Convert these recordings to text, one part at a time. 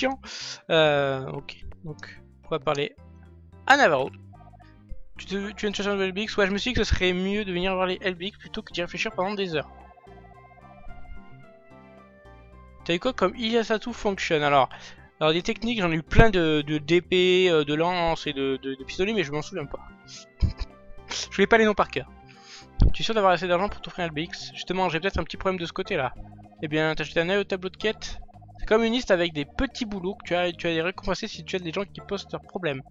chiant. Ok, donc on va parler à Navarro. Tu viens de chercher un nouvel LBX? Ouais, je me suis dit que ce serait mieux de venir voir les LBX plutôt que d'y réfléchir pendant des heures. T'as eu quoi comme Iliasatu Function? Alors des techniques, j'en ai eu plein d'épées, de lances et de pistolets, mais je m'en souviens pas. Je voulais pas les noms par cœur. Tu es sûr d'avoir assez d'argent pour t'offrir un LBX? Justement, j'ai peut-être un petit problème de ce côté-là. Eh bien, t'as jeté un œil au tableau de quête? C'est comme une liste avec des petits boulots que tu as les récompenser si tu aides des gens qui posent leurs problèmes.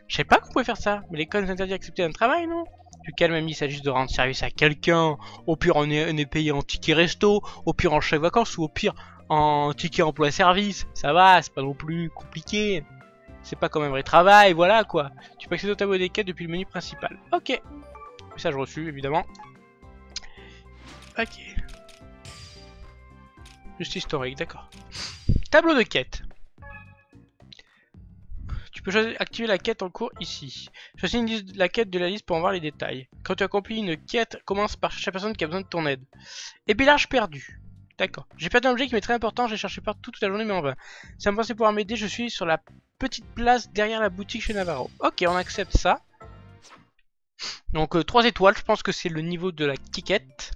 Je savais pas qu'on pouvait faire ça, mais l'école nous interdit d'accepter un travail, non? Tu calmes, mamie, il s'agit juste de rendre service à quelqu'un. Au pire, on est payé en ticket resto, au pire en chèque vacances, ou au pire en ticket emploi-service. Ça va, c'est pas non plus compliqué. C'est pas comme un vrai travail, voilà quoi. Tu peux accéder au tableau des quêtes depuis le menu principal. Ok. Message reçu, évidemment. Ok. Juste historique, d'accord. Tableau de quête. Tu peux activer la quête en cours ici. Choisis une liste de la quête de la liste pour en voir les détails. Quand tu accomplis une quête, commence par chercher la personne qui a besoin de ton aide. Épillage perdu. D'accord. J'ai perdu un objet qui m'est très important, j'ai cherché partout toute la journée mais en vain. Si vous pensez pouvoir m'aider, je suis sur la petite place derrière la boutique chez Navarro. Ok, on accepte ça. Donc 3 étoiles, je pense que c'est le niveau de la quête.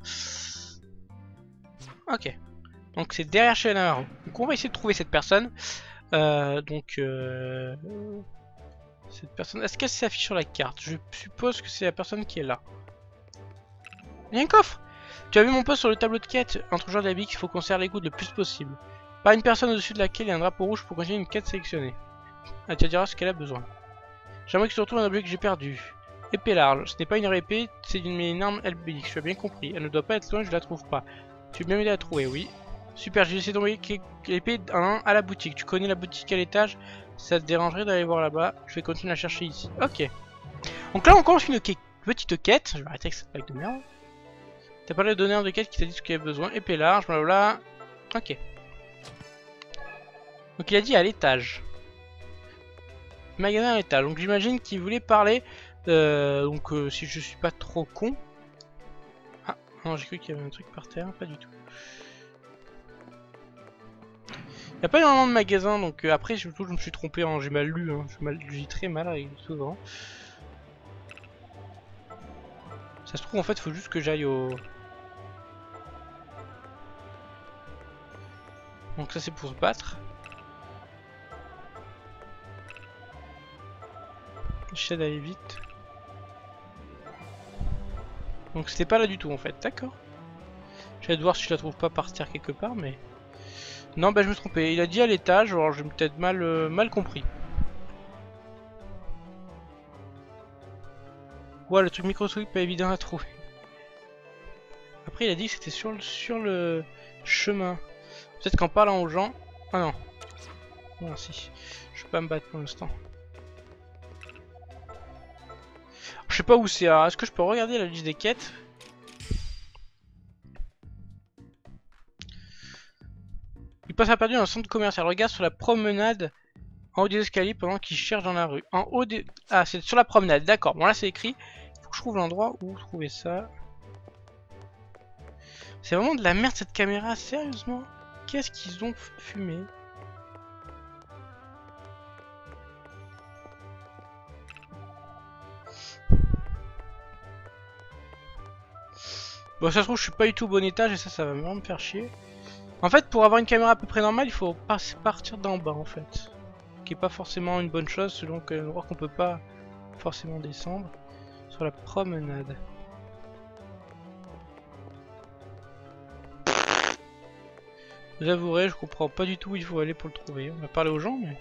Ok. Donc c'est derrière chez Navarro. Donc on va essayer de trouver cette personne. Cette personne, est-ce qu'elle s'affiche sur la carte? Je suppose que c'est la personne qui est là. Il y a un coffre. Tu as vu mon post sur le tableau de quête. Entre joueurs d'habits, il faut qu'on serre les coudes le plus possible. Pas une personne au-dessus de laquelle il y a un drapeau rouge pour continuer une quête sélectionnée. Ah, tu diras ce qu'elle a besoin. J'aimerais que tu retrouves un objet que j'ai perdu. Épée large. Ce n'est pas une épée, c'est une arme LBX. Tu as bien compris. Elle ne doit pas être loin, je la trouve pas. Tu veux bien m'aider à trouver, oui. Super, j'ai essayé d'envoyer l'épée à la boutique. Tu connais la boutique à l'étage? Ça te dérangerait d'aller voir là-bas? Je vais continuer à chercher ici. Ok. Donc là, on commence une petite quête. Je vais arrêter avec cette blague de merde. T'as parlé au donneur de quête qui t'a dit ce qu'il avait besoin. Épée large, blablabla. Ok. Donc il a dit à l'étage. Magasin à l'étage. Donc j'imagine qu'il voulait parler. Si je suis pas trop con. Ah, non, j'ai cru qu'il y avait un truc par terre. Pas du tout. Il n'y a pas énormément de magasins, donc après surtout je me suis trompé, hein, j'ai mal lu, hein, je lis très mal souvent. Ça se trouve en fait il faut juste que j'aille au... Donc ça c'est pour se battre. J'essaie d'aller vite. Donc c'était pas là du tout en fait, d'accord. J'essaie de voir si je la trouve pas par terre quelque part, mais... Non, bah je me suis trompé. Il a dit à l'étage, alors j'ai peut-être mal compris. Ouais, le truc Microsoft pas évident à trouver. Après, il a dit que c'était sur le chemin. Peut-être qu'en parlant aux gens... Ah non. Non, si. Je peux pas me battre pour l'instant. Je sais pas où c'est. Est-ce que je peux regarder la liste des quêtes? Il passe à perdu dans un centre commercial. Regarde sur la promenade en haut des escaliers pendant qu'il cherche dans la rue. En haut des... Ah, c'est sur la promenade. D'accord. Bon, là, c'est écrit. Faut que je trouve l'endroit où trouver ça. C'est vraiment de la merde cette caméra. Sérieusement? Qu'est-ce qu'ils ont fumé? Bon, ça se trouve, je suis pas du tout au bon étage et ça va vraiment me faire chier. En fait, pour avoir une caméra à peu près normale, il faut partir d'en bas en fait. Qui est pas forcément une bonne chose selon que l'endroit qu'on peut pas forcément descendre. Sur la promenade. Vous avouerez, je comprends pas du tout où il faut aller pour le trouver. On va parler aux gens, mais...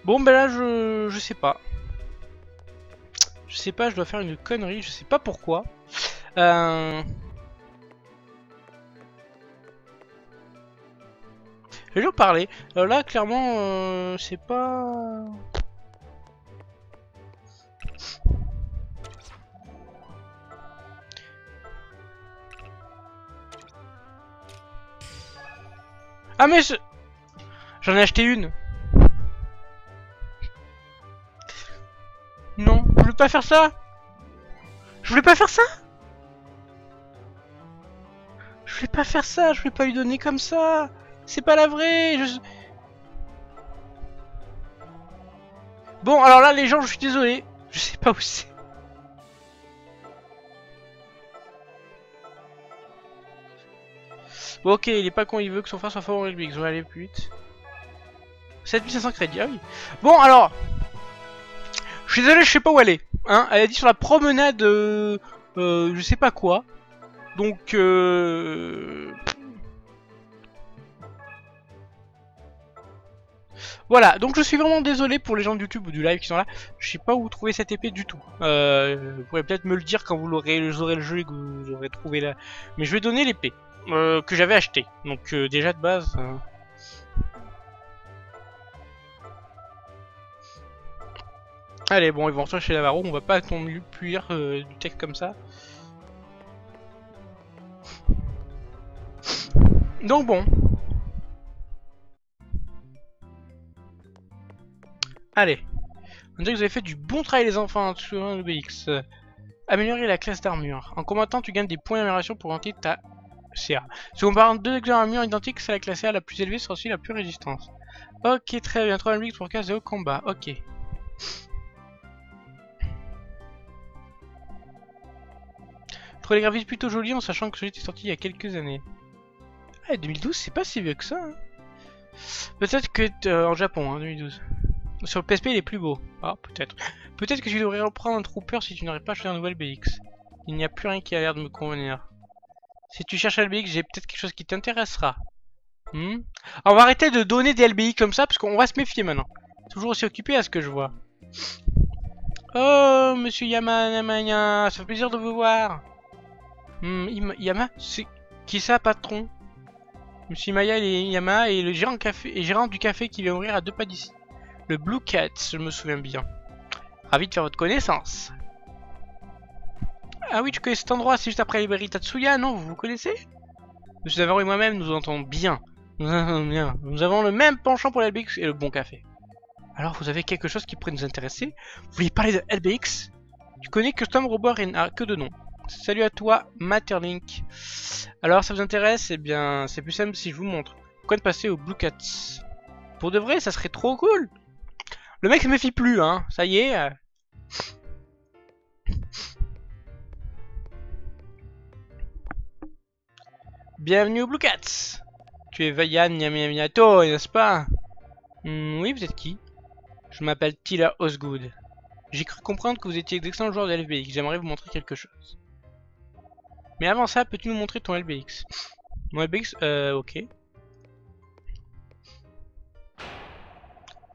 Bon, ben là, je sais pas. Je sais pas, je dois faire une connerie, je sais pas pourquoi. Je vais lui parler. Là, clairement, c'est pas... Ah mais j'en ai acheté une. Non, je voulais pas faire ça. Je voulais pas faire ça. Je Je vais pas faire ça, je vais pas lui donner comme ça. C'est pas la vraie. Bon, alors là, les gens, je suis désolé. Je sais pas où c'est. Bon, ok, il est pas con, il veut que son frère soit fort en LBX. On va aller plus vite. 7500 crédits, ah oui. Bon, alors. Je suis désolé, je sais pas où elle est. Hein, elle a dit sur la promenade. Je sais pas quoi. Donc, voilà, donc je suis vraiment désolé pour les gens de YouTube ou du live qui sont là. Je sais pas où trouver cette épée du tout. Vous pourrez peut-être me le dire quand vous aurez le jeu et que vous aurez trouvé là. Mais je vais donner l'épée que j'avais achetée. Donc déjà de base. Allez, bon, ils vont retourner chez Navarro. On va pas non plus puir du texte comme ça. Donc bon. Allez. On dirait que vous avez fait du bon travail les enfants sur un BX. Améliorer la classe d'armure. En combattant, tu gagnes des points d'amélioration pour augmenter ta CA. Si on parle de 2 exemples d'armure identiques, c'est la classe A la plus élevée, sera aussi la plus résistance. Ok, très bien. 3 BX pour casse de haut combat. Ok. Je trouve les graphismes plutôt jolis en sachant que celui était sorti il y a quelques années. Ah, 2012, c'est pas si vieux que ça. Hein. Peut-être que en Japon, hein, 2012. Sur le PSP, il est plus beau. Ah, peut-être. Peut-être que tu devrais reprendre un trooper si tu n'aurais pas acheté un nouvel BX. Il n'y a plus rien qui a l'air de me convenir. Si tu cherches un LBX, j'ai peut-être quelque chose qui t'intéressera. Alors, on va arrêter de donner des LBX comme ça, parce qu'on va se méfier maintenant. Toujours aussi occupé à ce que je vois. Oh, monsieur Yamana, ça fait plaisir de vous voir. Yama, c'est qui ça, patron? Monsieur Maya et Yama est le gérant du café qui vient ouvrir à 2 pas d'ici. Le Blue Cat, je me souviens bien. Ravi de faire votre connaissance. Ah oui, tu connais cet endroit, c'est juste après la librairie Tatsuya, non? Vous connaissez? Monsieur Navarro et moi-même nous entendons bien. Nous avons le même penchant pour l'LBX et le bon café. Alors, vous avez quelque chose qui pourrait nous intéresser? Vous vouliez parler de LBX? Tu connais Custom Robot n'a que de nom. Salut à toi, Materlink. Alors, ça vous intéresse? Eh bien, c'est plus simple si je vous montre. Pourquoi ne passer au Blue Cats? Pour de vrai, ça serait trop cool. Le mec se méfie plus, hein. Ça y est. Bienvenue au Blue Cats. Tu es Vayan Minato, n'est-ce pas? Oui, vous êtes qui? Je m'appelle Tila Osgood. J'ai cru comprendre que vous étiez d'excellents joueurs de LBX. J'aimerais vous montrer quelque chose. Mais avant ça, peux-tu nous montrer ton LBX? Mon LBX, ok.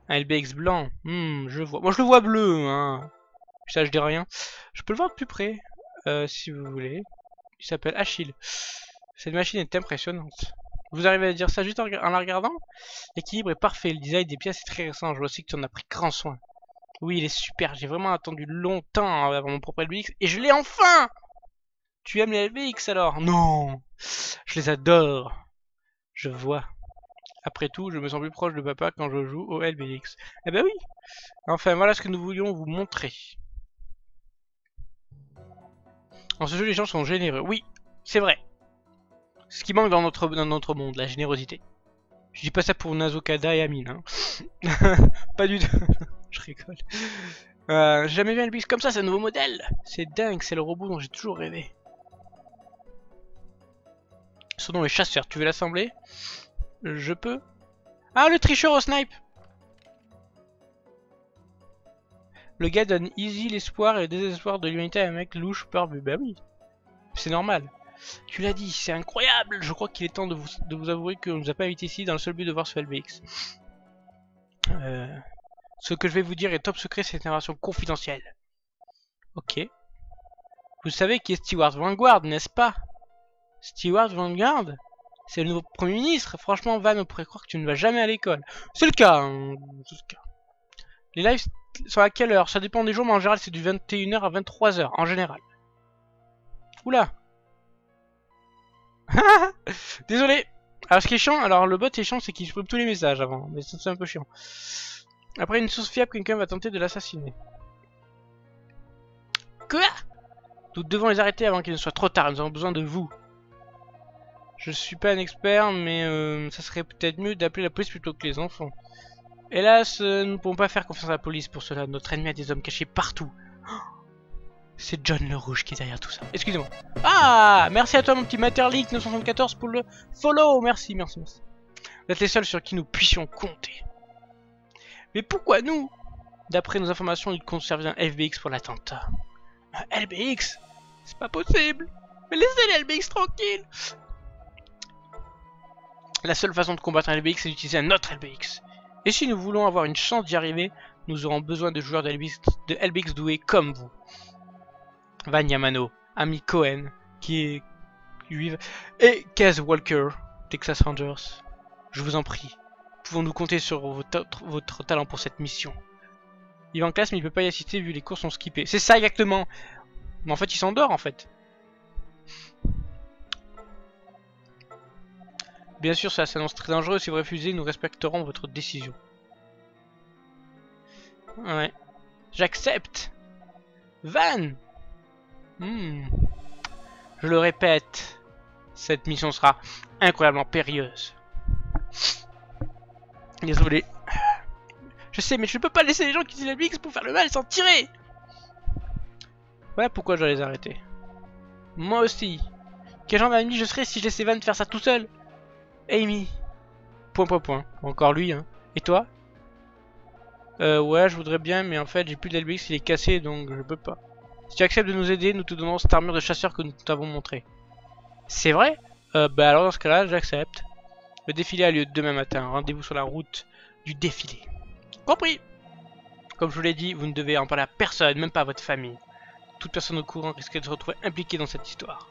Un LBX blanc. Je vois. Moi, je le vois bleu, hein. Ça, je dis rien. Je peux le voir de plus près, si vous voulez. Il s'appelle Achille. Cette machine est impressionnante. Vous arrivez à dire ça juste en la regardant? L'équilibre est parfait, le design des pièces est très récent, je vois aussi que tu en as pris grand soin. Oui, il est super, j'ai vraiment attendu longtemps avant mon propre LBX, et je l'ai enfin! Tu aimes les LBX alors? Non! Je les adore! Je vois. Après tout, je me sens plus proche de papa quand je joue au LBX. Eh ben oui! Enfin, voilà ce que nous voulions vous montrer. En ce jeu, les gens sont généreux. Oui, c'est vrai. Ce qui manque dans notre monde, la générosité. Je dis pas ça pour Nazokada et Amine, hein. Pas du tout. Je rigole. J'ai jamais vu un LBX comme ça, c'est un nouveau modèle. C'est dingue, c'est le robot dont j'ai toujours rêvé. Son nom est Chasseur, tu veux l'assembler? Je peux. Ah, le tricheur au snipe. Le gars donne easy l'espoir et le désespoir de l'humanité à un mec louche barbu. Bah oui, c'est normal. Tu l'as dit, c'est incroyable. Je crois qu'il est temps de vous avouer qu'on nous a pas invité ici dans le seul but de voir ce LBX. Ce que je vais vous dire est top secret, c'est une information confidentielle. Ok. Vous savez qui est Stewart Vanguard, n'est-ce pas? Stewart Vanguard? C'est le nouveau Premier ministre. Franchement, Van, on pourrait croire que tu ne vas jamais à l'école. C'est le cas, hein. C'est le cas. Les lives sont à quelle heure? Ça dépend des jours, mais en général, c'est du 21h à 23h, en général. Oula. Désolé. Alors ce qui est chiant, alors le bot est chiant, c'est qu'il supprime tous les messages avant, mais c'est un peu chiant. Après une source fiable, quelqu'un va tenter de l'assassiner. Quoi? Nous devons les arrêter avant qu'il ne soit trop tard, nous avons besoin de vous. Je suis pas un expert, mais ça serait peut-être mieux d'appeler la police plutôt que les enfants. Hélas, nous ne pouvons pas faire confiance à la police pour cela. Notre ennemi a des hommes cachés partout. C'est John le Rouge qui est derrière tout ça. Excusez-moi. Ah, merci à toi mon petit Materlink 974 pour le follow. Merci. Vous êtes les seuls sur qui nous puissions compter. Mais pourquoi nous? D'après nos informations, il compte servir un FBX pour l'attentat. Un LBX? C'est pas possible. Mais laissez les LBX tranquilles. La seule façon de combattre un LBX, c'est d'utiliser un autre LBX. Et si nous voulons avoir une chance d'y arriver, nous aurons besoin de joueurs de LBX doués comme vous. Van Yamano, ami Cohen, qui est juive, et Kaz Walker, Texas Rangers. Je vous en prie, pouvons-nous compter sur votre talent pour cette mission? Il va en classe mais il peut pas y assister vu les cours sont skippés. C'est ça exactement. Mais en fait il s'endort en fait. Bien sûr ça s'annonce très dangereux, si vous refusez nous respecterons votre décision. Ouais. J'accepte. Van. Je le répète, cette mission sera incroyablement périlleuse. Désolé. Je sais, mais je ne peux pas laisser les gens qui utilisent la BX pour faire le mal sans tirer. Voilà pourquoi je dois les arrêter. Moi aussi. Quel genre d'ami je serais si je laissais Van faire ça tout seul? Amy. ... Encore lui, hein. Et toi? Ouais, je voudrais bien, mais en fait, j'ai plus de LBX, il est cassé, donc je peux pas. Si tu acceptes de nous aider, nous te donnons cette armure de chasseur que nous t'avons montrée. C'est vrai? Bah alors dans ce cas-là, j'accepte. Le défilé a lieu demain matin. Rendez-vous sur la route du défilé. Compris. Comme je vous l'ai dit, vous ne devez en parler à personne, même pas à votre famille. Toute personne au courant risque de se retrouver impliquée dans cette histoire.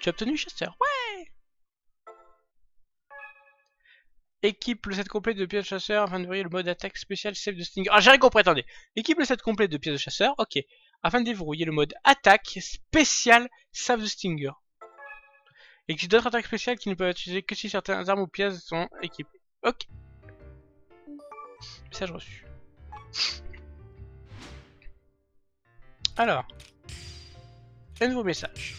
Tu as obtenu chasseur? Ouais. Équipe le set complet de pièces de chasseur afin de déverrouiller le mode attaque spécial save de Stinger. Ah, j'ai rien compris, attendez. Équipe le set complet de pièces de chasseur, ok. Afin de déverrouiller le mode attaque spécial save de Stinger. Et que d'autres attaques spéciales qui ne peuvent être utilisées que si certaines armes ou pièces sont équipées. Ok. Message reçu. Alors. Un nouveau message.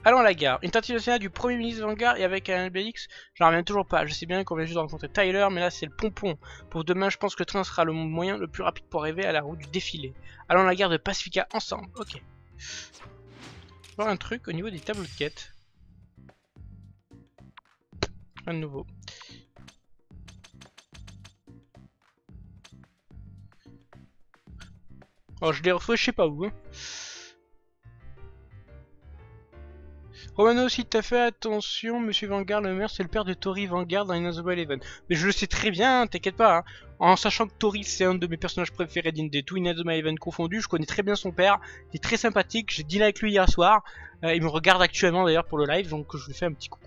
Allons à la gare. Une tentative d'assassinat du premier ministre Vanguard et avec un LBX, j'en reviens toujours pas. Je sais bien qu'on vient juste de rencontrer Tyler, mais là c'est le pompon. Pour demain, je pense que le train sera le moyen le plus rapide pour arriver à la route du défilé. Allons à la gare de Pacifica ensemble. Ok. Voir un truc au niveau des tableaux de quête. Un nouveau. Oh, je l'ai retrouvé, je sais pas où. Hein. Romano, si t'as fait attention, Monsieur Vanguard, le maire, c'est le père de Tori Vanguard dans Inazuma Eleven. Mais je le sais très bien, t'inquiète pas. Hein. En sachant que Tori, c'est un de mes personnages préférés d'Inde, tout Inazuma Eleven confondu, je connais très bien son père. Il est très sympathique, j'ai dîné avec lui hier soir. Il me regarde actuellement d'ailleurs pour le live, donc je lui fais un petit coucou.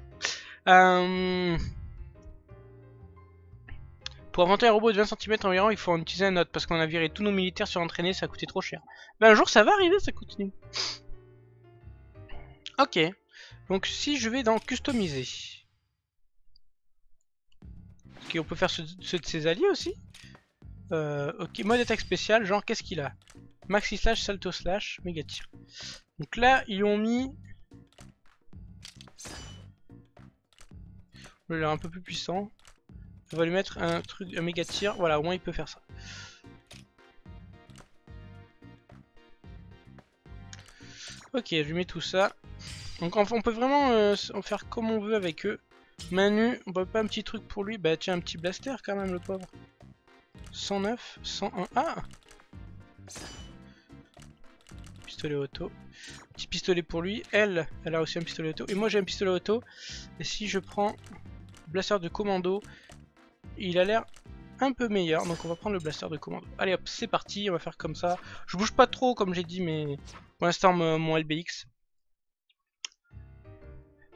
Pour inventer un robot de 20 cm environ, il faut en utiliser un autre, parce qu'on a viré tous nos militaires surentraînés, ça a coûté trop cher. Ben un jour ça va arriver, ça continue. Ok. Donc si je vais dans customiser. Ok, on peut faire ceux de ses alliés aussi. Ok, mode attaque spécial, genre qu'est-ce qu'il a? Maxi slash, salto slash, méga tir. Donc là, ils ont mis... On va l'air un peu plus puissant. On va lui mettre un truc, un méga tir. Voilà, au moins il peut faire ça. Ok, je lui mets tout ça. Donc on peut vraiment en faire comme on veut avec eux. Manu, on peut pas un petit truc pour lui? Bah tiens, un petit blaster quand même, le pauvre. 109, 101. Ah! Pistolet auto. Petit pistolet pour lui. Elle a aussi un pistolet auto. Et moi j'ai un pistolet auto. Et si je prends blaster de commando, il a l'air un peu meilleur. Donc on va prendre le blaster de commando. Allez hop, c'est parti, on va faire comme ça. Je bouge pas trop comme j'ai dit, mais pour l'instant mon LBX.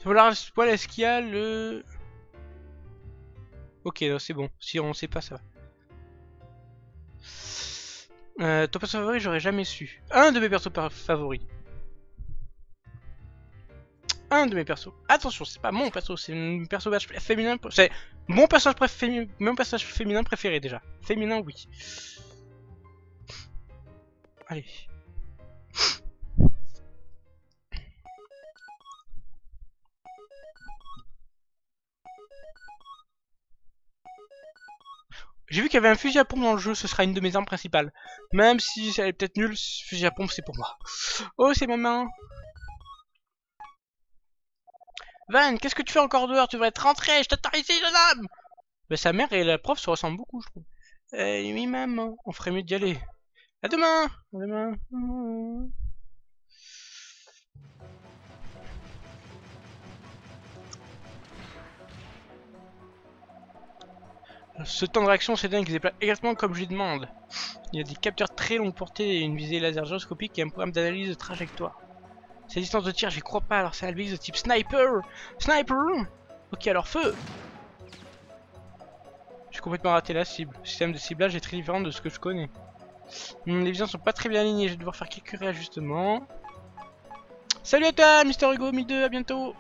Voilà, est-ce qu'il y a le... Ok, c'est bon. Si on sait pas, ça va. Ton perso favori, j'aurais jamais su. Un de mes persos favoris. Un de mes persos. Attention, c'est pas mon perso, c'est mon personnage féminin. C'est mon personnage féminin préféré déjà. Féminin, oui. Allez. J'ai vu qu'il y avait un fusil à pompe dans le jeu, ce sera une de mes armes principales. Même si elle est peut-être nulle, fusil à pompe c'est pour moi. Oh, c'est ma main. Van, qu'est-ce que tu fais encore dehors? Tu devrais être rentré, je t'attends ici, jeune homme! Mais sa mère et la prof se ressemblent beaucoup, je trouve. Oui, maman, on ferait mieux d'y aller. À demain! À demain. Ce temps de réaction, c'est dingue, il se déplace exactement comme je lui demande. Il a des capteurs très longue portée et une visée laser gyroscopique et un programme d'analyse de trajectoire. Sa distance de tir, j'y crois pas, alors c'est un LBX de type sniper! Sniper! Ok, alors feu! J'ai complètement raté la cible. Le système de ciblage est très différent de ce que je connais. Les visions sont pas très bien alignées, je vais devoir faire quelques réajustements. Salut à toi, Mister Hugo 1002, à bientôt!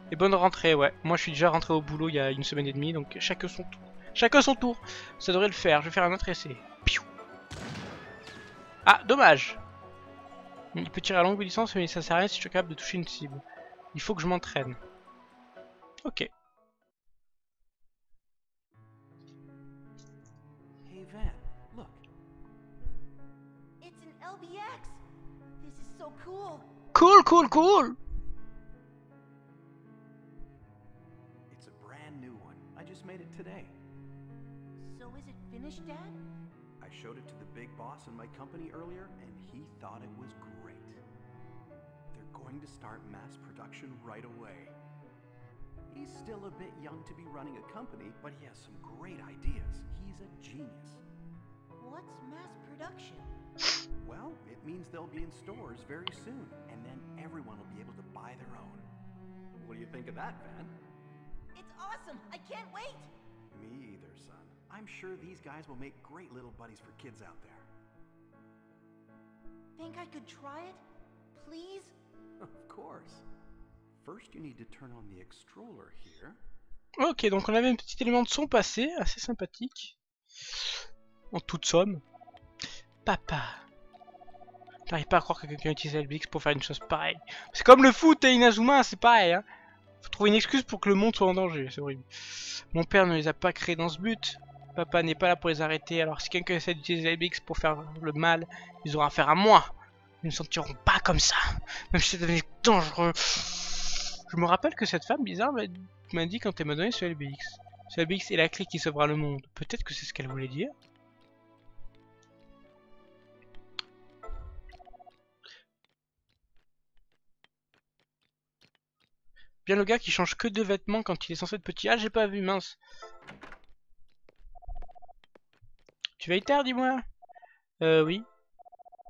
Et bonne rentrée, ouais. Moi je suis déjà rentré au boulot il y a une semaine et demie, donc chacun son tour. Chacun son tour. Ça devrait le faire, je vais faire un autre essai. Piou. Ah, dommage. Il peut tirer à longue distance, mais ça sert à rien si je suis capable de toucher une cible. Il faut que je m'entraîne. Ok. Hey Van, look. It's an LBX. This is so cool. Cool, cool, cool! It's a brand new one. I just made it today. So is it finished, Dad? I showed it to the big boss in my company earlier, and he thought it was great. They're going to start mass production right away. He's still a bit young to be running a company, but he has some great ideas. He's a genius. What's mass production? Well, it means they'll be in stores very soon, and then everyone will be able to buy their own. What do you think of that, Van? It's awesome. I can't wait. Me either, son. I'm sure these guys will make great little buddies for kids out there. Think I could try it? Please? Of course. First, you need to turn on the extroller here. Ok, donc on avait un petit élément de son passé, assez sympathique. En toute somme. Papa. J'arrive pas à croire que quelqu'un utilise LBX pour faire une chose pareille. C'est comme le foot et Inazuma, c'est pareil, hein. Faut trouver une excuse pour que le monde soit en danger, c'est horrible. Mon père ne les a pas créés dans ce but. Papa n'est pas là pour les arrêter, alors si quelqu'un essaie d'utiliser LBX pour faire le mal, ils auront affaire à moi. Ils ne se sentiront pas comme ça, même si c'est devenu dangereux. Je me rappelle que cette femme bizarre m'a dit quand elle m'a donné ce LBX. Ce LBX est la clé qui sauvera le monde. Peut-être que c'est ce qu'elle voulait dire. Bien le gars qui change que de vêtements quand il est censé être petit. Ah, j'ai pas vu, mince. Tu vas y tard, dis-moi. Oui.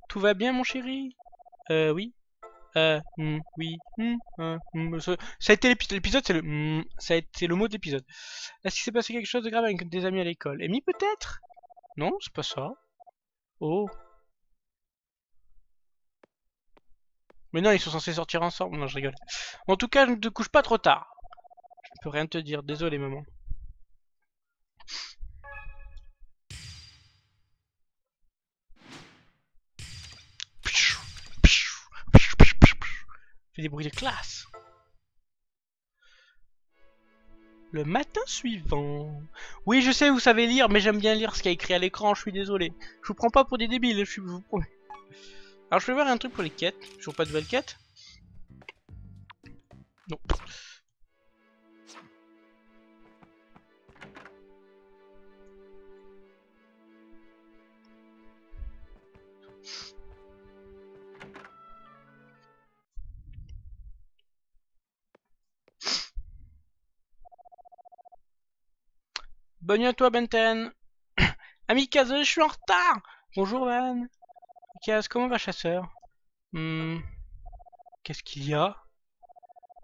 Tout va bien, mon chéri? Oui. Oui. Ça a été l'épisode, c'est le ça a été le mot de l'épisode. Est-ce qu'il s'est passé quelque chose de grave avec des amis à l'école? Amy, peut-être? Non, c'est pas ça. Oh. Mais non, ils sont censés sortir ensemble. Non, je rigole. En tout cas, ne te couche pas trop tard. Je peux rien te dire. Désolé, maman. Fais des bruits de classe. Le matin suivant. Oui, je sais, vous savez lire, mais j'aime bien lire ce qu'il y a écrit à l'écran. Je suis désolé. Je vous prends pas pour des débiles. Je vous promets. Alors, je vais voir un truc pour les quêtes. Toujours pas de nouvelles quêtes? Non. Bonne nuit à toi, Benten. Amicaz, je suis en retard. Bonjour, Van. Amicaz, comment va, chasseur? Qu'est-ce qu'il y a?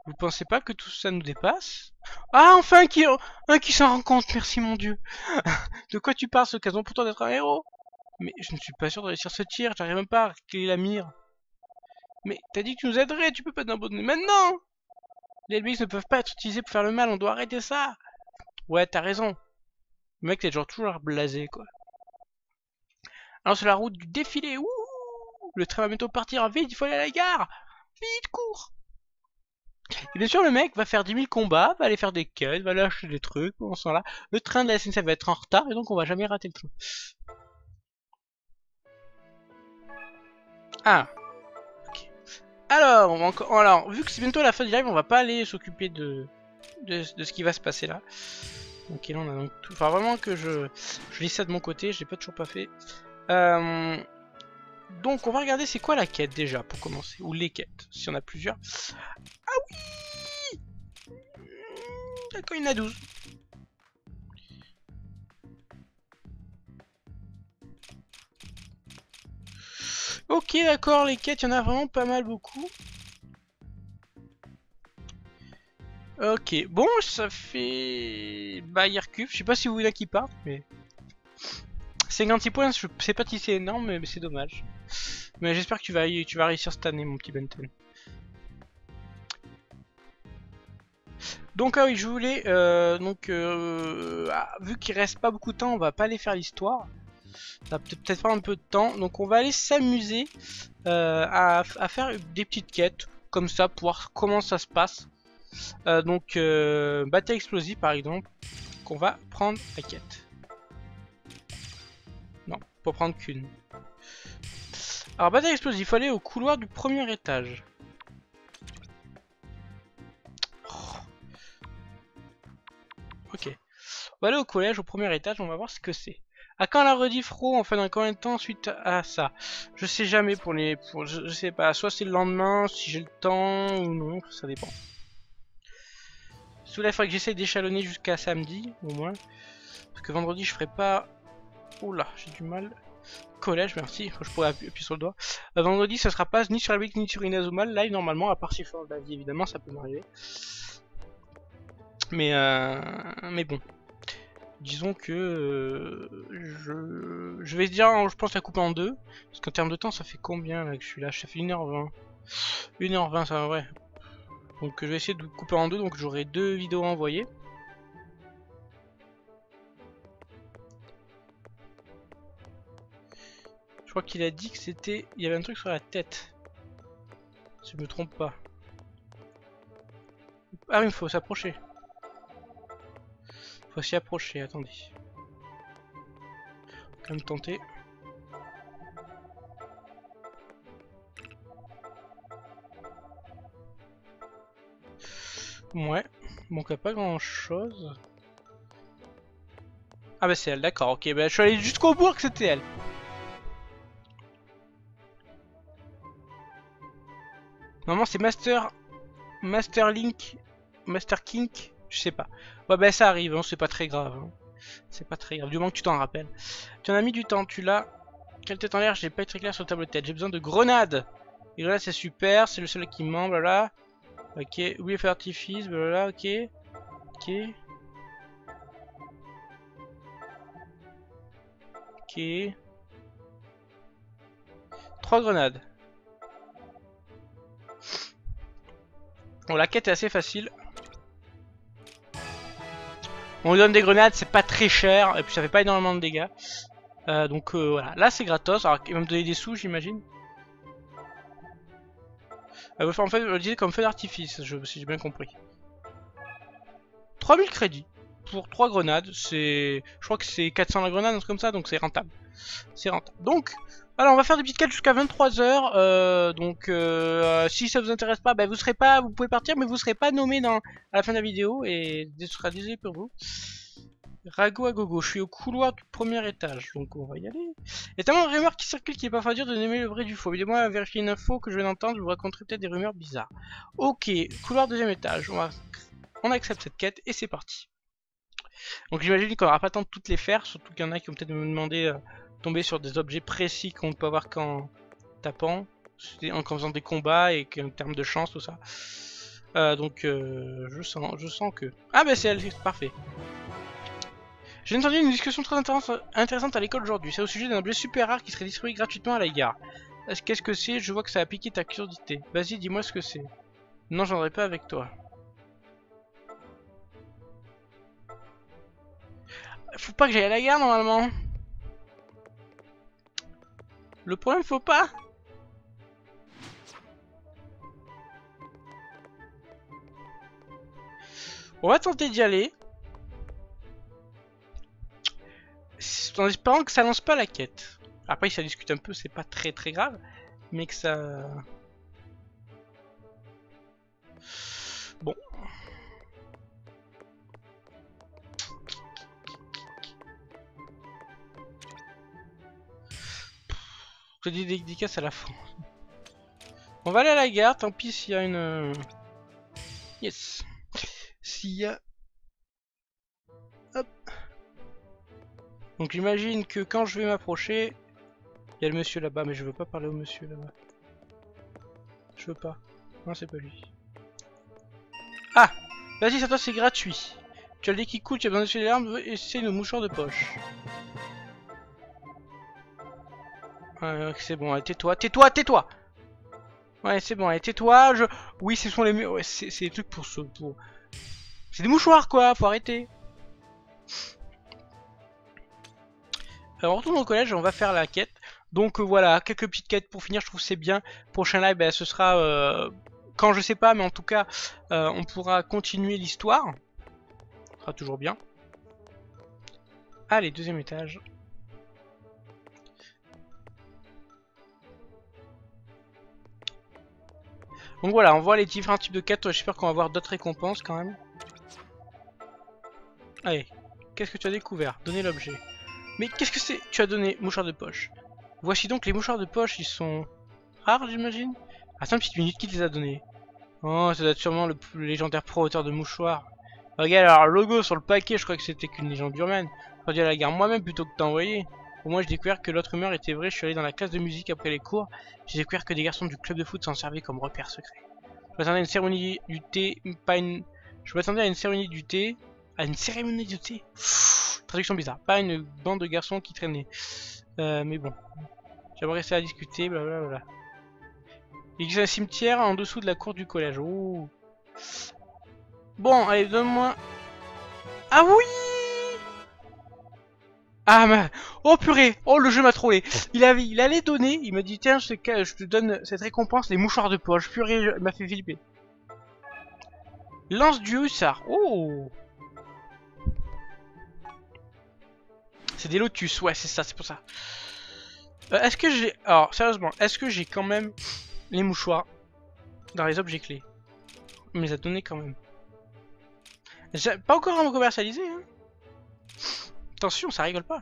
Vous pensez pas que tout ça nous dépasse? Ah, enfin, un qui s'en rend compte, merci mon dieu. De quoi tu parles, ce occasion pourtant d'être un héros? Mais je ne suis pas sûr de réussir ce tir, j'arrive même pas à récupérer la mire. Mais t'as dit que tu nous aiderais, tu peux pas t'abandonner maintenant! Les LBX ne peuvent pas être utilisés pour faire le mal, on doit arrêter ça! Ouais, t'as raison. Le mec, t'es toujours blasé, quoi. Alors, sur la route du défilé, ouh! Le train va bientôt partir, vite, il faut aller à la gare! Vite, cours! Et bien sûr, le mec va faire 10 000 combats, va aller faire des quêtes, va lâcher des trucs, pendant ce temps-là. Le train de la SNCF va être en retard, et donc on va jamais rater le train. Ah, ok. Alors, vu que c'est bientôt la fin du live, on va pas aller s'occuper de ce qui va se passer là. Ok, là on a donc tout. Enfin, vraiment que je lis ça de mon côté, j'ai pas toujours pas fait. Donc, on va regarder c'est quoi la quête déjà pour commencer, ou les quêtes, s'il y en a plusieurs. Ah oui! D'accord, il y en a 12. Ok, d'accord, les quêtes, il y en a vraiment pas mal, beaucoup. Ok, bon, ça fait... Bah, Yerkuf, je sais pas si vous voulez qui part, mais... 56 points, je sais pas si c'est énorme, mais c'est dommage. Mais j'espère que tu vas réussir cette année, mon petit Benten. Donc, ah oui, je voulais... vu qu'il reste pas beaucoup de temps, on va pas aller faire l'histoire. Ça va peut-être prendre un peu de temps. Donc, on va aller s'amuser à faire des petites quêtes. Comme ça, pour voir comment ça se passe. Bataille explosive, par exemple. Qu'on va prendre la quête. Non, pour prendre qu'une. Alors, bataille explosive, il faut aller au couloir du premier étage. Oh. Ok. On va aller au collège, au premier étage, on va voir ce que c'est. À quand la rediff Ro, enfin dans combien de temps suite à ça? Je sais jamais je sais pas, soit c'est le lendemain, si j'ai le temps, ou non, ça dépend. Sous la fois que j'essaie d'échelonner jusqu'à samedi, au moins. Parce que vendredi, je ferai pas... Oula, j'ai du mal. Collège, merci, je pourrais appuyer sur le doigt. Vendredi, ça sera pas ni sur la Week ni sur Inazuma live normalement, à part si je change d'avis, évidemment, ça peut m'arriver. Mais bon. Disons que je vais dire, je pense la couper en deux. Parce qu'en termes de temps, ça fait combien là que je suis là? Ça fait 1h20. 1h20, ça va, ouais. Donc je vais essayer de couper en deux, donc j'aurai 2 vidéos à envoyer. Je crois qu'il a dit que c'était... Il y avait un truc sur la tête. Si je me trompe pas. Ah oui, il faut s'approcher. Faut s'y approcher, attendez. Faut quand même tenter. Ouais, manque pas grand chose. Ah bah c'est elle, d'accord, ok, bah je suis allé jusqu'au bout que c'était elle. Normalement c'est Master Link, Master Kink, je sais pas. Ouais bah ça arrive, hein, c'est pas très grave. Hein. C'est pas très grave, du moins que tu t'en rappelles. Tu en as mis du temps, tu l'as. Quelle tête en l'air, j'ai pas été très clair sur le tableau de tête. J'ai besoin de grenades. Et là c'est super, c'est le seul qui manque, voilà. Ok, oui, feu d'artifice, voilà, ok. Ok. Ok. 3 grenades. Bon, la quête est assez facile. On lui donne des grenades, c'est pas très cher, et puis ça fait pas énormément de dégâts. Voilà, là c'est gratos, alors il va me donner des sous j'imagine. En fait, je le disais comme feu d'artifice, si j'ai bien compris. 3000 crédits pour 3 grenades, c'est... Je crois que c'est 400 la grenade, un truc comme ça, donc c'est rentable. C'est rentable. Donc, alors on va faire des petites quêtes jusqu'à 23h. Si ça vous intéresse pas, bah, vous pouvez partir, mais vous serez pas nommé à la fin de la vidéo, et ce sera désolé pour vous. Rago à gogo, je suis au couloir du premier étage, donc on va y aller. Il y a tellement de rumeurs qui circulent qu'il est parfois dur de nommer le vrai du faux. Aidez-moi à vérifier une info que je viens d'entendre, je vous raconterai peut-être des rumeurs bizarres. Ok, couloir deuxième étage, on accepte cette quête et c'est parti. Donc j'imagine qu'on n'aura pas le temps de toutes les faire, surtout qu'il y en a qui vont peut-être me demander de tomber sur des objets précis qu'on ne peut avoir qu'en tapant, en faisant des combats et en termes de chance, tout ça. Je sens que... Ah bah c'est elle, c'est parfait. J'ai entendu une discussion très intéressante à l'école aujourd'hui. C'est au sujet d'un objet super rare qui serait distribué gratuitement à la gare. Qu'est-ce que c'est? Je vois que ça a piqué ta curiosité. Vas-y, dis-moi ce que c'est. Non, j'en aurais pas avec toi. Faut pas que j'aille à la gare normalement. Le problème, faut pas. On va tenter d'y aller. En espérant que ça lance pas la quête. Après, si ça discute un peu, c'est pas très grave. Mais que ça... Bon. Je dis des dédicaces à la fin. On va aller à la gare, tant pis s'il y a une... Yes. S'il y a... Hop. Donc j'imagine que quand je vais m'approcher, il y a le monsieur là-bas, mais je veux pas parler au monsieur là-bas. Je veux pas. Non, c'est pas lui. Ah! Vas-y, ça toi c'est gratuit. Tu as le nez qui coule, tu as besoin de les larmes, et c'est le mouchoir de poche. C'est bon, allez, tais-toi, tais-toi, tais-toi! Ouais, c'est bon, allez, tais-toi, je... Oui, ce sont les... Ouais, c'est des trucs pour ce... Pour... C'est des mouchoirs, quoi, faut arrêter. Alors, on retourne au collège, on va faire la quête. Donc, voilà, quelques petites quêtes pour finir, je trouve que c'est bien. Prochain live, ben, ce sera... Quand je sais pas, mais en tout cas, on pourra continuer l'histoire. Ce sera toujours bien. Allez, deuxième étage. Donc voilà, on voit les différents types de quêtes. J'espère qu'on va avoir d'autres récompenses quand même. Allez, qu'est-ce que tu as découvert? Donner l'objet. Mais qu'est-ce que c'est? Tu as donné mouchoir de poche. Voici donc les mouchoirs de poche, ils sont rares, j'imagine. Attends une petite minute, qui te les a donnés? Oh, ça doit être sûrement le légendaire pro-auteur de mouchoirs. Regarde, alors le logo sur le paquet, je crois que c'était qu'une légende urbaine. J'aurais dû aller à la gare moi-même plutôt que t'envoyer. Au moins, j'ai découvert que l'autre rumeur était vraie. Je suis allé dans la classe de musique après les cours. J'ai découvert que des garçons du club de foot s'en servaient comme repère secret. Je m'attendais à une cérémonie du thé, pas une... Je m'attendais à une cérémonie du thé. À une cérémonie du thé. Pfff, traduction bizarre. Pas une bande de garçons qui traînaient. Mais bon. J'aimerais rester à discuter, blablabla. Il existe un cimetière en dessous de la cour du collège. Oh. Bon, allez, donne-moi... Ah oui! Ah mais... Oh purée! Oh, le jeu m'a trollé. Il allait donner, il m'a dit tiens, je te donne cette récompense, les mouchoirs de poche. Purée, il m'a fait flipper. Lance du hussard. Oh! C'est des lotus, ouais, c'est ça, c'est pour ça. Est-ce que j'ai... Alors, sérieusement, est-ce que j'ai quand même les mouchoirs dans les objets clés? Il me les a donnés quand même. J'ai pas encore à me commercialiser, hein. Attention, ça rigole pas.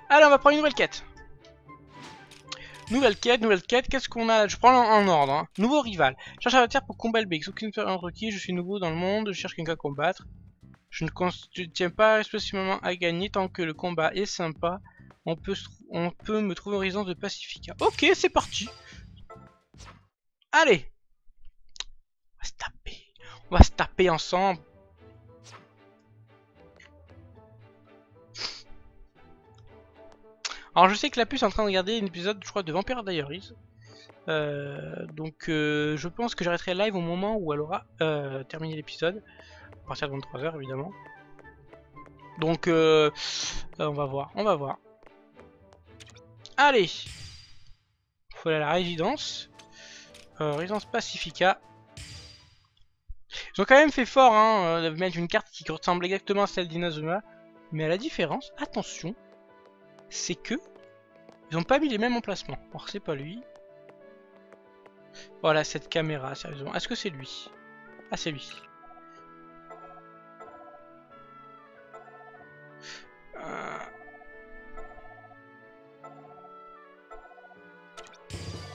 Allez, on va prendre une nouvelle quête. Nouvelle quête, qu'est-ce qu'on a là? Je prends en ordre, hein. Nouveau rival. Cherche un adversaire pour combattre le BX. Aucune entre qui, je suis nouveau dans le monde, je cherche quelqu'un à combattre. Je ne tiens pas spécialement à gagner tant que le combat est sympa. On peut me trouver une résidence de Pacifica. Ok, c'est parti. Allez. On va se taper. On va se taper ensemble. Alors je sais que la puce est en train de regarder un épisode, je crois, de Vampire Diaries. Donc je pense que j'arrêterai live au moment où elle aura terminé l'épisode. À partir de 23 h évidemment. Donc on va voir, on va voir. Allez. Faut aller à la résidence. Résidence Pacifica. Ils ont quand même fait fort hein, de mettre une carte qui ressemble exactement à celle d'Inazuma. Mais à la différence, attention, c'est que ils ont pas mis les mêmes emplacements. Alors c'est pas lui. Voilà cette caméra, sérieusement. Est-ce que c'est lui? Ah c'est lui.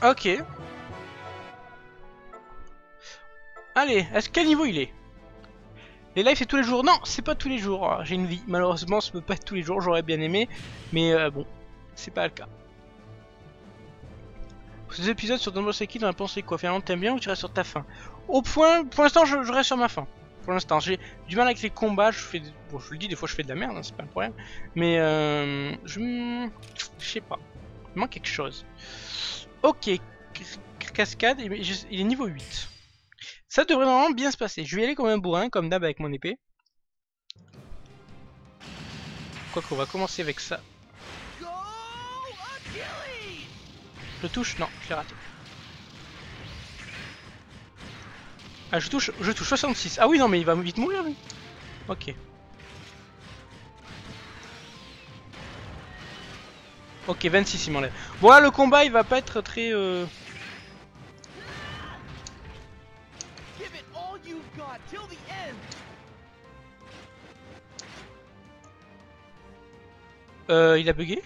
Ok. Allez, quel niveau il est? Les lives c'est tous les jours? Non, c'est pas tous les jours. J'ai une vie. Malheureusement, ça peut pas être tous les jours. J'aurais bien aimé, mais bon, c'est pas le cas. Ces épisodes sur Dragon Ball Kid, on a pensé quoi? Finalement, t'aimes bien ou tu restes sur ta fin? Pour l'instant, je reste sur ma fin. Pour l'instant, j'ai du mal avec les combats. Bon, je le dis, des fois, je fais de la merde, hein, c'est pas le problème. Mais je sais pas. Il manque quelque chose. Ok, cascade. Il est niveau 8. Ça devrait vraiment bien se passer. Je vais y aller comme un bourrin, comme d'hab avec mon épée. Quoi qu'on va commencer avec ça. Je touche? Non, je l'ai raté. Ah, je touche 66. Ah oui, non, mais il va vite mourir, lui. Ok. Ok, 26 il m'enlève. Bon là le combat il va pas être très... il a bugué.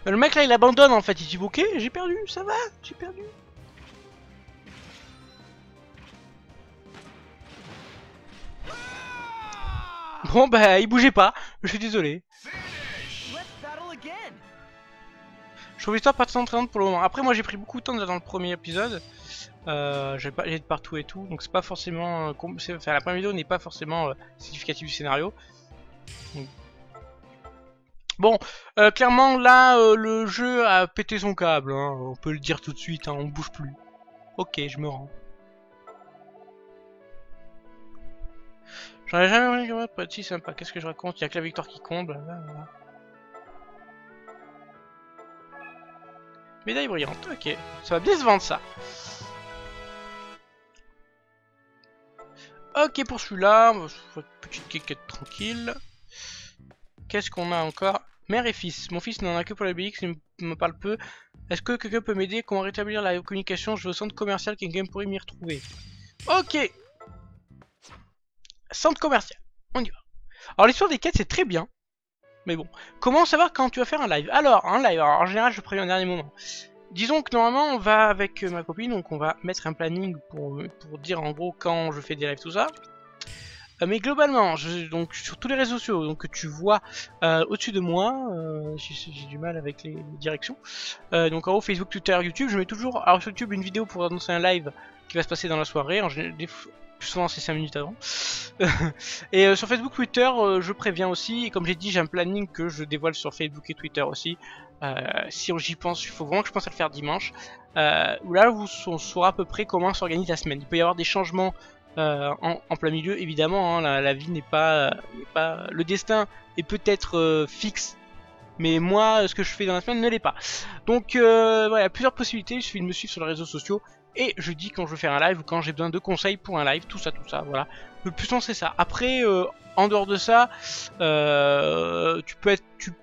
Le mec là il abandonne en fait, il dit ok j'ai perdu, ça va, j'ai perdu. Bon bah il bougeait pas, je suis désolé. Je trouve l'histoire pas très entraînante pour le moment. Après moi j'ai pris beaucoup de temps dans le premier épisode. J'ai de partout et tout, donc c'est pas forcément... enfin la première vidéo n'est pas forcément significative du scénario. Donc... Bon, clairement là le jeu a pété son câble, hein. On peut le dire tout de suite, hein, on bouge plus. Ok, je me rends. J'en ai jamais vu petit sympa, qu'est-ce que je raconte? Il y a que la victoire qui compte, blablabla. Médaille brillante, ok. Ça va bien se vendre ça. Ok pour celui-là, petite quéquette tranquille. Qu'est-ce qu'on a encore? Mère et fils. Mon fils n'en a que pour la BX, il me parle peu. Est-ce que quelqu'un peut m'aider? Comment rétablir la communication? Je vais au centre commercial, quelqu'un pourrait m'y retrouver. Ok. Centre commercial, on y va. Alors l'histoire des quêtes c'est très bien. Mais bon, comment savoir quand tu vas faire un live? Alors, un live, alors, en général je préviens au dernier moment. Disons que normalement on va avec ma copine, donc on va mettre un planning pour dire en gros quand je fais des lives, tout ça. Mais globalement, donc sur tous les réseaux sociaux donc, que tu vois au-dessus de moi, j'ai du mal avec les directions. Donc en haut Facebook, Twitter, YouTube, je mets toujours alors sur YouTube une vidéo pour annoncer un live qui va se passer dans la soirée. Plus souvent c'est 5 minutes avant. Et sur Facebook, Twitter, je préviens aussi. Et comme j'ai dit, j'ai un planning que je dévoile sur Facebook et Twitter aussi. Si j'y pense, il faut vraiment que je pense à le faire dimanche. Où là, on saura à peu près comment s'organise la semaine. Il peut y avoir des changements en plein milieu, évidemment. Hein, la vie n'est pas, le destin est peut-être fixe. Mais moi, ce que je fais dans la semaine ne l'est pas. Donc, voilà, il y a plusieurs possibilités. Il suffit de me suivre sur les réseaux sociaux. Et je dis quand je veux faire un live ou quand j'ai besoin de conseils pour un live, tout ça, voilà. Le plus souvent c'est ça. Après, en dehors de ça, tu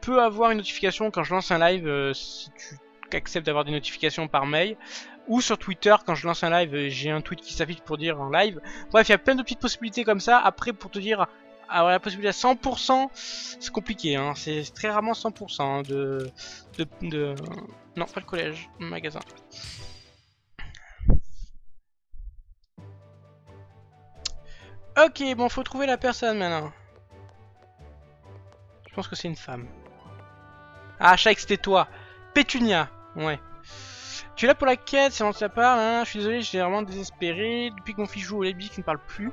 peux avoir une notification quand je lance un live si tu acceptes d'avoir des notifications par mail. Ou sur Twitter, quand je lance un live, j'ai un tweet qui s'affiche pour dire en live. Bref, il y a plein de petites possibilités comme ça. Après, pour te dire, avoir la possibilité à 100%, c'est compliqué. Hein. C'est très rarement 100% hein, Non, pas le collège, le magasin. Ok, bon, faut trouver la personne maintenant. Je pense que c'est une femme. Ah, Shaik, c'était toi. Pétunia, ouais. Tu es là pour la quête, c'est de sa part, hein. Je suis désolé, je suis vraiment désespéré. Depuis que mon fils joue au Lebic, il ne parle plus.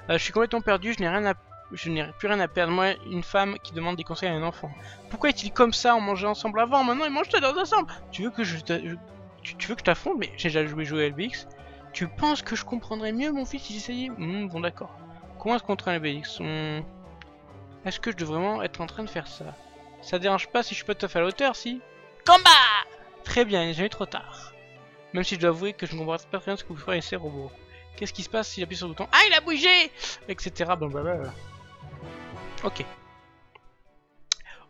Je suis complètement perdu, je n'ai plus rien à perdre. Moi, une femme qui demande des conseils à un enfant. Pourquoi est-il comme ça? On mangeait ensemble avant, maintenant ils mangent tous ensemble. Tu veux que je t'affronte? Mais j'ai déjà joué à LBX. Tu penses que je comprendrais mieux mon fils si j'essayais? Bon d'accord. Comment est-ce qu'on traîne LBX? Est-ce que je devrais vraiment être en train de faire ça? Ça dérange pas si je suis pas tout à fait à la hauteur, si? Combat! Très bien, il n'est jamais trop tard. Même si je dois avouer que je ne comprends pas très bien ce que vous ferez ces robots. Qu'est-ce qui se passe s'il appuie sur le bouton? Ah, il a bougé! Etc. Blablabla. Ok.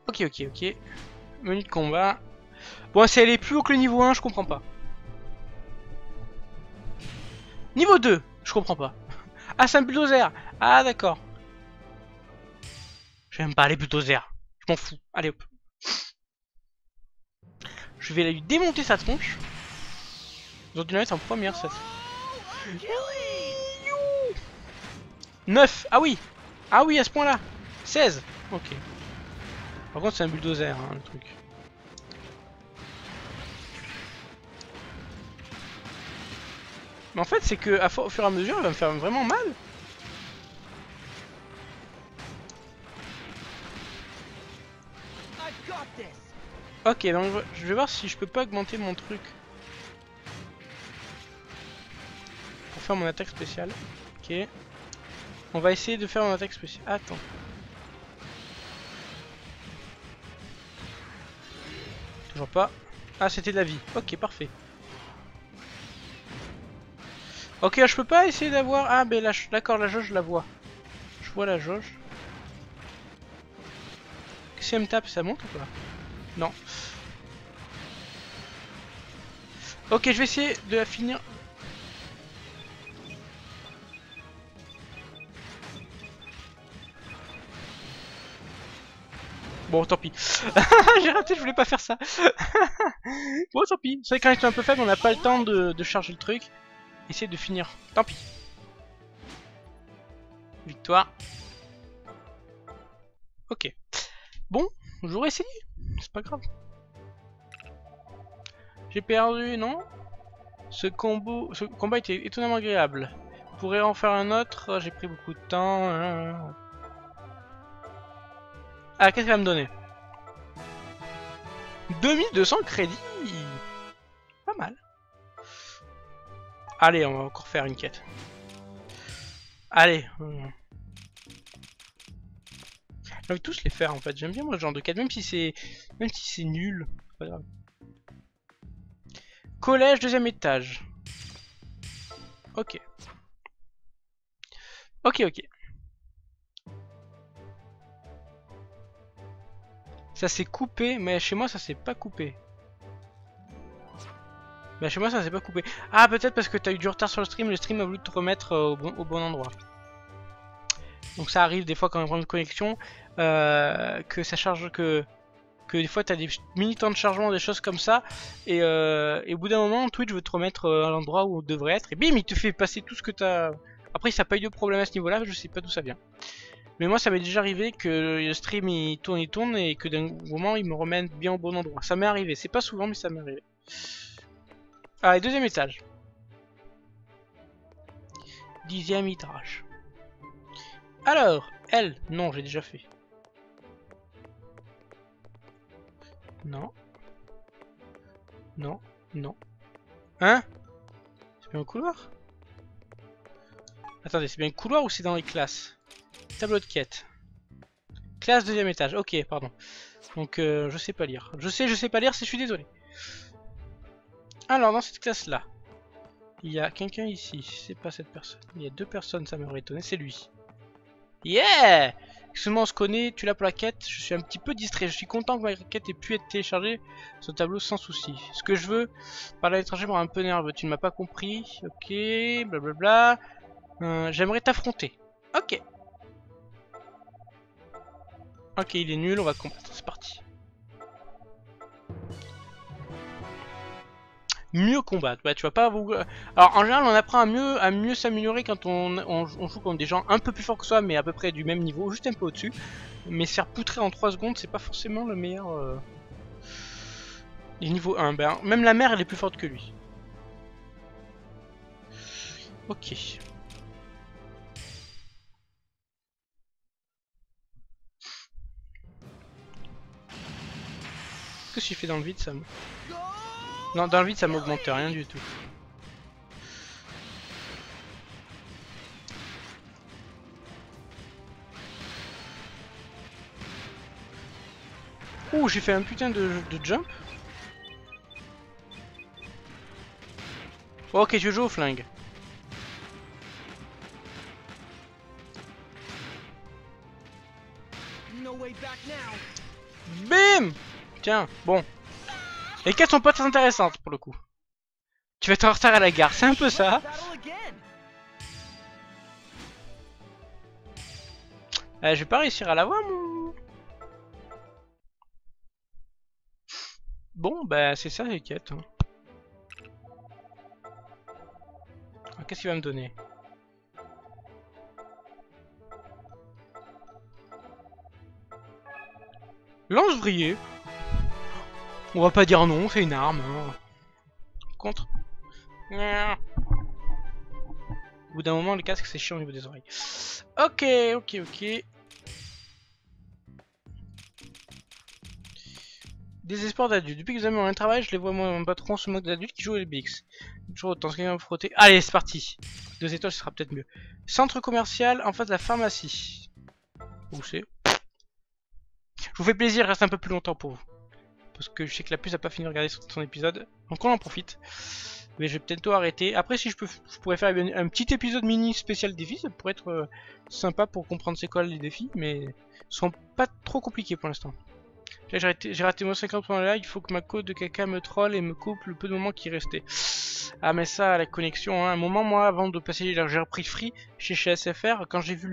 Ok. Menu de combat. Bon, si elle est plus haut que le niveau 1, je comprends pas. Niveau 2, je comprends pas. Ah, c'est un bulldozer. Ah, d'accord. J'aime pas les bulldozers. Je m'en fous. Allez hop. Je vais lui démonter sa tronche. Ils ont dû la mettre en première cette. 9. Ah oui. Ah oui, à ce point là. 16. Ok. Par contre c'est un bulldozer hein, le truc. Mais en fait c'est que au fur et à mesure il va me faire vraiment mal. Ok, donc je vais voir si je peux pas augmenter mon truc pour faire mon attaque spéciale. Ok. On va essayer de faire mon attaque spéciale. Attends. Toujours pas. Ah, c'était de la vie. Ok, parfait. Ok, je peux pas essayer d'avoir... Ah, mais d'accord, la jauge, je la vois. Je vois la jauge. Si elle me tape, ça monte ou pas? Non. Ok, je vais essayer de la finir. Bon, tant pis. J'ai raté, je voulais pas faire ça. Bon, tant pis. C'est vrai que quand j'étais un peu faible, on n'a pas le temps de charger le truc. Essayer de finir. Tant pis. Victoire. Ok. Bon, j'aurais essayé. C'est pas grave. J'ai perdu, non? Ce combat était étonnamment agréable. Je pourrais en faire un autre. J'ai pris beaucoup de temps. Ah, qu'est-ce qu'elle va me donner? 2200 crédits. Pas mal. Allez, on va encore faire une quête. Allez. J'ai envie de tous les faire en fait. J'aime bien moi ce genre de quête, même si c'est nul. C'est pas grave. Collège, deuxième étage. Ok. Ok. Ça s'est coupé, mais chez moi ça s'est pas coupé. Bah chez moi ça s'est pas coupé. Ah, peut-être parce que t'as eu du retard sur le stream a voulu te remettre au bon endroit. Donc ça arrive des fois quand on a un problème de connexion, que ça charge, que des fois t'as des mini temps de chargement, des choses comme ça, et au bout d'un moment Twitch veut te remettre à l'endroit où on devrait être, et bim, il te fait passer tout ce que t'as. Après ça n'a pas eu de problème à ce niveau-là, je sais pas d'où ça vient. Mais moi ça m'est déjà arrivé que le stream il tourne et que d'un moment il me remette bien au bon endroit. Ça m'est arrivé, c'est pas souvent mais ça m'est arrivé. Allez, deuxième étage. 10e étage. Alors, elle, non, j'ai déjà fait. Non. Non. Hein? C'est bien un couloir? Attendez, c'est bien un couloir ou c'est dans les classes? Tableau de quête. Classe deuxième étage, ok, pardon. Donc, je sais pas lire. Je sais pas lire, je suis désolé. Alors, dans cette classe-là, il y a quelqu'un ici. C'est pas cette personne. Il y a deux personnes, ça m'aurait étonné, c'est lui. Yeah! Excuse-moi, on se connaît, tu l'as pour la quête. Je suis un petit peu distrait. Je suis content que ma quête ait pu être téléchargée sur le tableau sans souci. Ce que je veux, parler à l'étranger me rend un peu nerveux. Tu ne m'as pas compris. Ok, blablabla. J'aimerais t'affronter. Ok. Ok, il est nul, on va combattre. C'est parti. Mieux combattre. Bah, tu vas pas vous. Alors, en général, on apprend à mieux s'améliorer quand on joue contre des gens un peu plus forts que soi, mais à peu près du même niveau, juste un peu au-dessus. Mais se faire poutrer en 3 secondes, c'est pas forcément le meilleur. Et niveau 1, ben, même la mère, elle est plus forte que lui. Ok. Qu'est-ce que j'ai fait dans le vide, ça me... Non, dans le vide, ça m'augmente rien du tout. Ouh, j'ai fait un putain de jump. Oh, ok, je joue au flingue. Bim! Tiens, bon. Les quêtes sont pas très intéressantes pour le coup. Tu vas être en retard à la gare, c'est un peu ça. Je vais pas réussir à l'avoir, mon... Bon, bah c'est ça les quêtes. Hein. Qu'est-ce qu'il va me donner? Lance-vriller. On va pas dire non, c'est une arme. Hein. Contre. Au bout d'un moment, le casque c'est chiant au niveau des oreilles. Ok. Désespoir d'adultes. Depuis que vous avez un travail, je les vois mon patron se moque d'adultes qui jouent les BX. Toujours autant ce qu'il va me frotter. Allez, c'est parti. 2 étoiles, ce sera peut-être mieux. Centre commercial en face de la pharmacie. Où c'est? Je vous fais plaisir, reste un peu plus longtemps pour vous. Parce que je sais que la puce a pas fini de regarder son épisode. Donc on en profite. Mais je vais peut-être tout arrêter. Après, si je pourrais faire un petit épisode mini spécial défi. Ça pourrait être sympa pour comprendre c'est quoi les défis. Mais ils sont pas trop compliqués pour l'instant. Là, j'ai raté mon 50% là. Il faut que ma côte de caca me troll et me coupe le peu de moments qui restaient. Ah, mais ça, la connexion. Hein. Un moment, moi, avant de passer, j'ai repris free chez SFR. Quand j'ai vu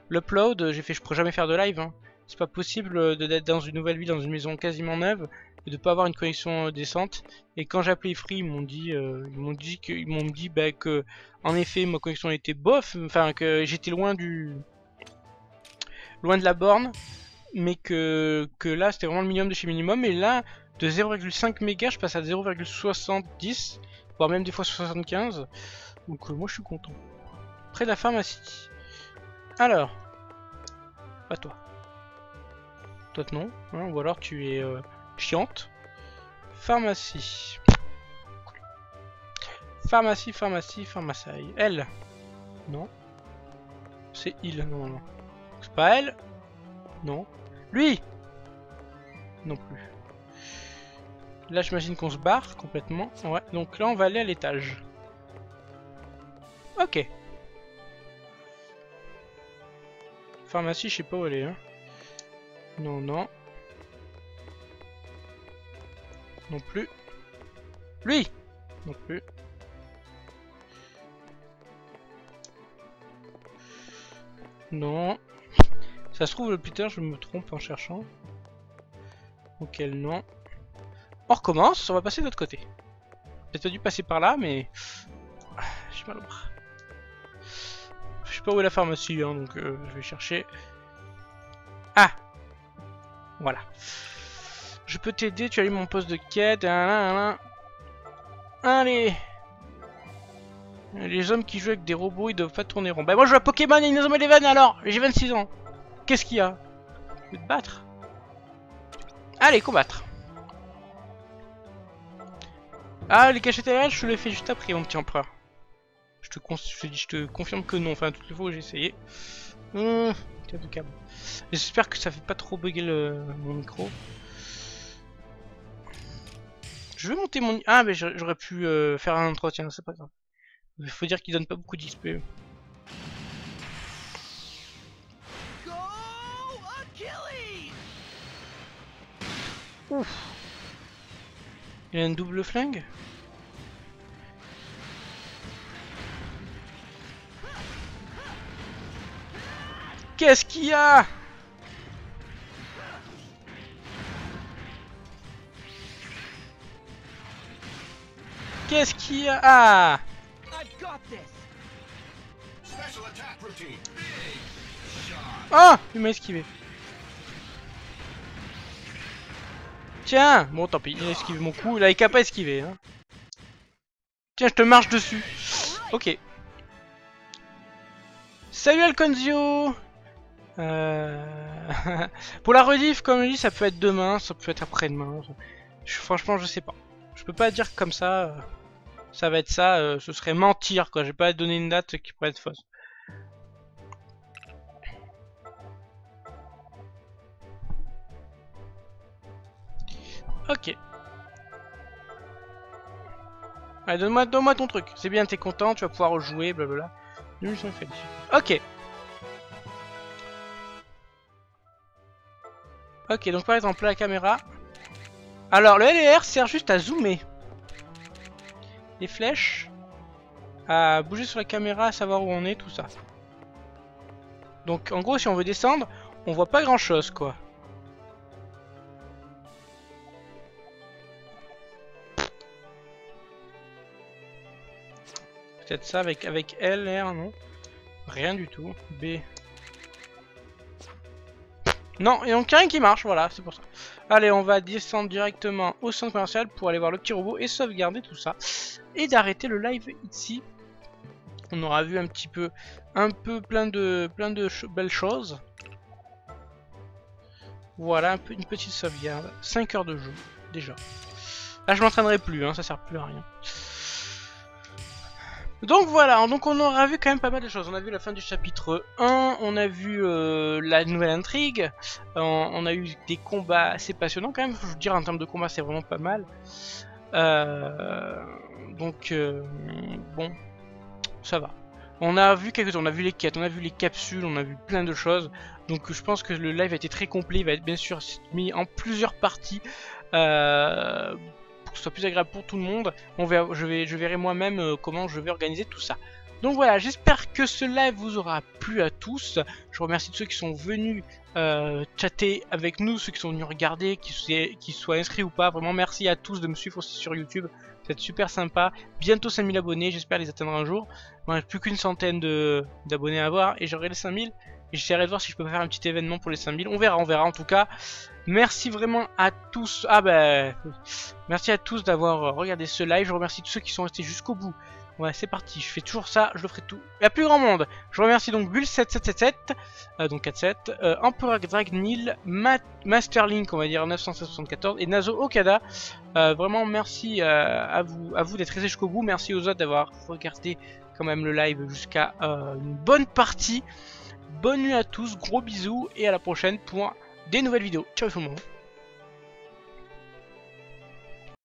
l'upload, j'ai fait je pourrais jamais faire de live. Hein. C'est pas possible d'être dans une nouvelle ville, dans une maison quasiment neuve, et de pas avoir une connexion décente. Et quand j'ai appelé Free, ils m'ont dit que en effet ma connexion était bof, enfin que j'étais loin de la borne, mais que là c'était vraiment le minimum de chez minimum. Et là de 0,5 mégas je passe à 0,70, voire même des fois 75. Donc moi je suis content. Près de la pharmacie. Alors, pas toi. Toi non, hein, ou alors tu es chiante. Pharmacie. Pharmacie. Elle. Non. C'est il, non. C'est pas elle. Non. Lui. Non plus. Là j'imagine qu'on se barre complètement. Ouais, donc là on va aller à l'étage. Ok. Pharmacie, je sais pas où elle est. Hein. Non. Non plus. Lui. Non plus. Non. Ça se trouve, le plus tard, je me trompe en cherchant. Ok, non. On recommence, on va passer de l'autre côté. Peut-être dû passer par là, mais... j'ai mal au bras. Je sais pas où est la pharmacie, hein, donc je vais chercher... Ah. Voilà. Je peux t'aider, tu as eu mon poste de quête. Allez. Les hommes qui jouent avec des robots, ils doivent pas tourner rond. Bah moi je joue à Pokémon et Inazuma Eleven alors. J'ai 26 ans. Qu'est-ce qu'il y a? Je vais te battre. Allez, combattre. Ah, les cachettes réelles, je te les fais juste après, mon petit empereur. Je te confirme que non. Enfin, toutes les fois où j'ai essayé. Câble. J'espère que ça fait pas trop bugger mon micro. Je vais monter mon... Ah, mais j'aurais pu faire un entretien, c'est pas grave. Il faut dire qu'il donne pas beaucoup d'XP. Ouf. Il a un double flingue. Qu'est-ce qu'il y a? Qu'est-ce qu'il y a? Ah! Oh! Il m'a esquivé. Tiens! Bon, tant pis, il a esquivé mon coup. Il avait qu'à pas esquiver. Hein. Tiens, je te marche dessus. Ok. Salut Alconzio! Pour la rediff, comme je dis, ça peut être demain, ça peut être après-demain. Franchement, je sais pas. Je peux pas dire comme ça. Ça va être ça. Ce serait mentir, quoi. Je vais pas donner une date qui pourrait être fausse. Ok. Allez, donne-moi ton truc. C'est bien, t'es content, tu vas pouvoir rejouer, blablabla. Ok. Ok, donc par exemple la caméra. Alors le LR sert juste à zoomer. Les flèches. À bouger sur la caméra, à savoir où on est, tout ça. Donc en gros si on veut descendre, on voit pas grand chose quoi. Peut-être ça avec LR, non? Rien du tout. B. Non, et donc rien qui marche, voilà, c'est pour ça. Allez, on va descendre directement au centre commercial pour aller voir le petit robot et sauvegarder tout ça. Et d'arrêter le live ici. On aura vu un petit peu, plein de belles choses. Voilà, une petite sauvegarde. 5 heures de jeu, déjà. Là, je m'entraînerai plus, hein, ça sert plus à rien. Donc voilà, donc on aura vu quand même pas mal de choses. On a vu la fin du chapitre 1, on a vu la nouvelle intrigue, on a eu des combats assez passionnants quand même. Je veux dire, en termes de combat, c'est vraiment pas mal. Donc bon, ça va. On a vu quelques chose, on a vu les quêtes, on a vu les capsules, on a vu plein de choses. Donc je pense que le live a été très complet, il va être bien sûr mis en plusieurs parties. Pour que ce soit plus agréable pour tout le monde. Je verrai moi-même comment je vais organiser tout ça. Donc voilà, j'espère que ce live vous aura plu à tous. Je remercie tous ceux qui sont venus chatter avec nous, ceux qui sont venus regarder, qui soient inscrits ou pas. Vraiment merci à tous de me suivre aussi sur YouTube. Vous êtes super sympa. Bientôt 5000 abonnés, j'espère les atteindre un jour. Il ne reste plus qu'une centaine d'abonnés à avoir et j'aurai les 5000. Et j'essaierai de voir si je peux faire un petit événement pour les 5000. On verra en tout cas. Merci vraiment à tous. Merci à tous d'avoir regardé ce live. Je remercie tous ceux qui sont restés jusqu'au bout. Ouais, c'est parti. Je fais toujours ça. Je le ferai tout. Il y a plus grand monde. Je remercie donc Bull7777, donc 47, Emperor Dragnil, Masterlink, on va dire 974, et Nazo Okada. Vraiment merci à vous d'être restés jusqu'au bout. Merci aux autres d'avoir regardé quand même le live jusqu'à une bonne partie. Bonne nuit à tous. Gros bisous et à la prochaine pour des nouvelles vidéos. Ciao tout le monde.